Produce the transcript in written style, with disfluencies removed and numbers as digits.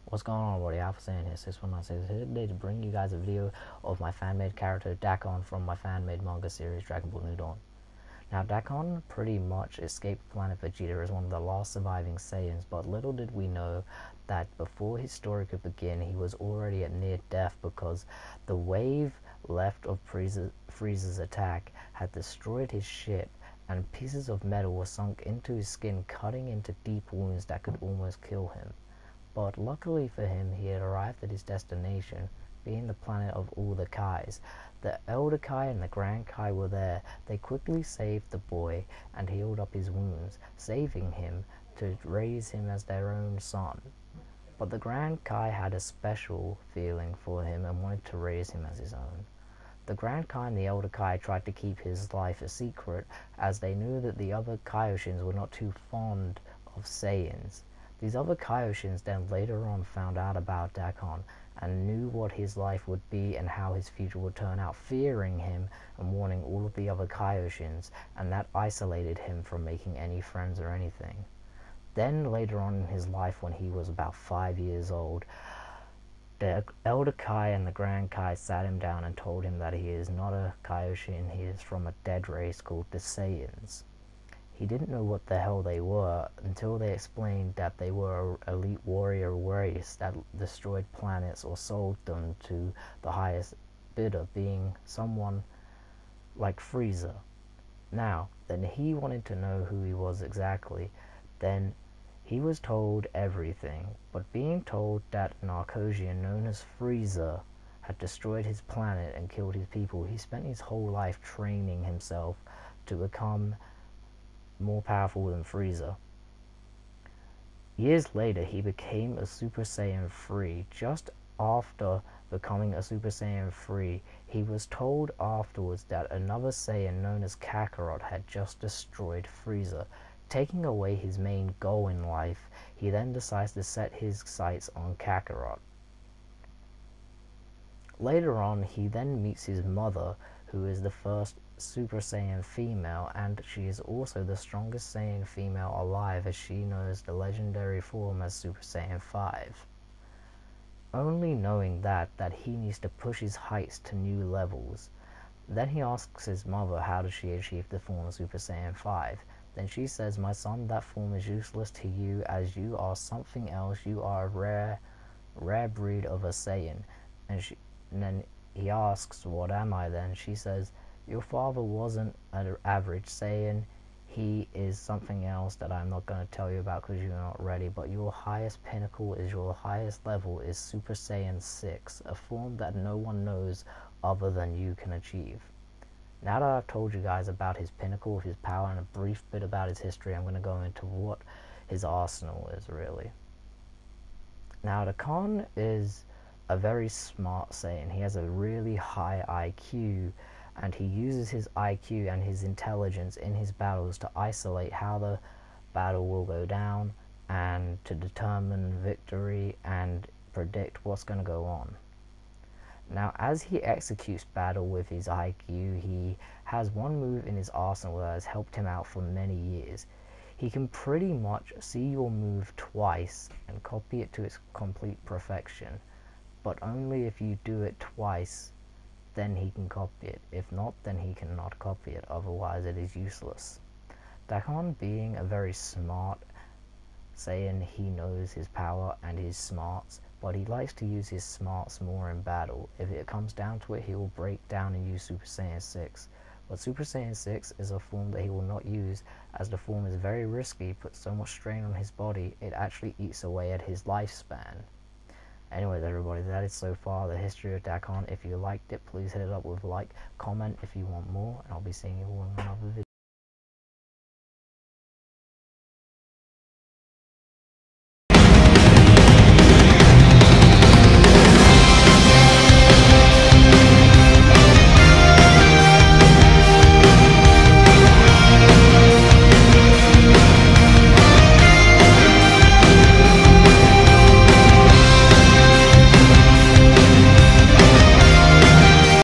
What's going on, everybody? Alpha saying here, 6196 here today to bring you guys a video of my fan-made character Dakon from my fan-made manga series Dragon Ball New Dawn. Now, Dakon pretty much escaped planet Vegeta as one of the last surviving Saiyans, but little did we know that before his story could begin, he was already at near death because the wave left of Frieza's attack had destroyed his ship, and pieces of metal were sunk into his skin, cutting into deep wounds that could almost kill him. But luckily for him, he had arrived at his destination, being the planet of all the Kais. The Elder Kai and the Grand Kai were there. They quickly saved the boy and healed up his wounds, saving him to raise him as their own son. But the Grand Kai had a special feeling for him and wanted to raise him as his own. The Grand Kai and the Elder Kai tried to keep his life a secret, as they knew that the other Kaioshins were not too fond of Saiyans. These other Kaioshins then later on found out about Dakon and knew what his life would be and how his future would turn out, fearing him and warning all of the other Kaioshins, and that isolated him from making any friends or anything. Then later on in his life, when he was about 5 years old, the Elder Kai and the Grand Kai sat him down and told him that he is not a Kaioshin, he is from a dead race called the Saiyans. He didn't know what the hell they were until they explained that they were an elite warrior race that destroyed planets or sold them to the highest bidder, being someone like Frieza. Now, then he wanted to know who he was exactly. Then he was told everything, but being told that an Arcosian known as Frieza had destroyed his planet and killed his people, he spent his whole life training himself to become more powerful than Frieza. Years later, he became a Super Saiyan 3. Just after becoming a Super Saiyan 3, he was told afterwards that another Saiyan known as Kakarot had just destroyed Frieza. Taking away his main goal in life, he then decides to set his sights on Kakarot. Later on, he then meets his mother, who is the first Super Saiyan female, and she is also the strongest Saiyan female alive, as she knows the legendary form as Super Saiyan 5. Only knowing that he needs to push his heights to new levels. Then he asks his mother how does she achieve the form of Super Saiyan 5. Then she says, "My son, that form is useless to you, as you are something else. You are a rare breed of a Saiyan." And then he asks, "What am I then?" She says, "Your father wasn't an average Saiyan. He is something else that I'm not going to tell you about because you're not ready, but your highest pinnacle is your highest level is Super Saiyan 6, a form that no one knows other than you can achieve." Now that I've told you guys about his pinnacle, his power, and a brief bit about his history, I'm going to go into what his arsenal is, really. Now, Dakon is a very smart Saiyan. He has a really high IQ, and he uses his IQ and his intelligence in his battles to isolate how the battle will go down and to determine victory and predict what's going to go on. Now, as he executes battle with his IQ, he has one move in his arsenal that has helped him out for many years. He can pretty much see your move twice and copy it to its complete perfection, but only if you do it twice, then he can copy it. If not, then he cannot copy it, otherwise it is useless. Dakon, being a very smart Saiyan, he knows his power and his smarts, but he likes to use his smarts more in battle. If it comes down to it, he will break down and use Super Saiyan 6. But Super Saiyan 6 is a form that he will not use, as the form is very risky, puts so much strain on his body, it actually eats away at his lifespan. Anyways, everybody, that is so far the history of Dakon. If you liked it, please hit it up with a like, comment if you want more, and I'll be seeing you all in another video.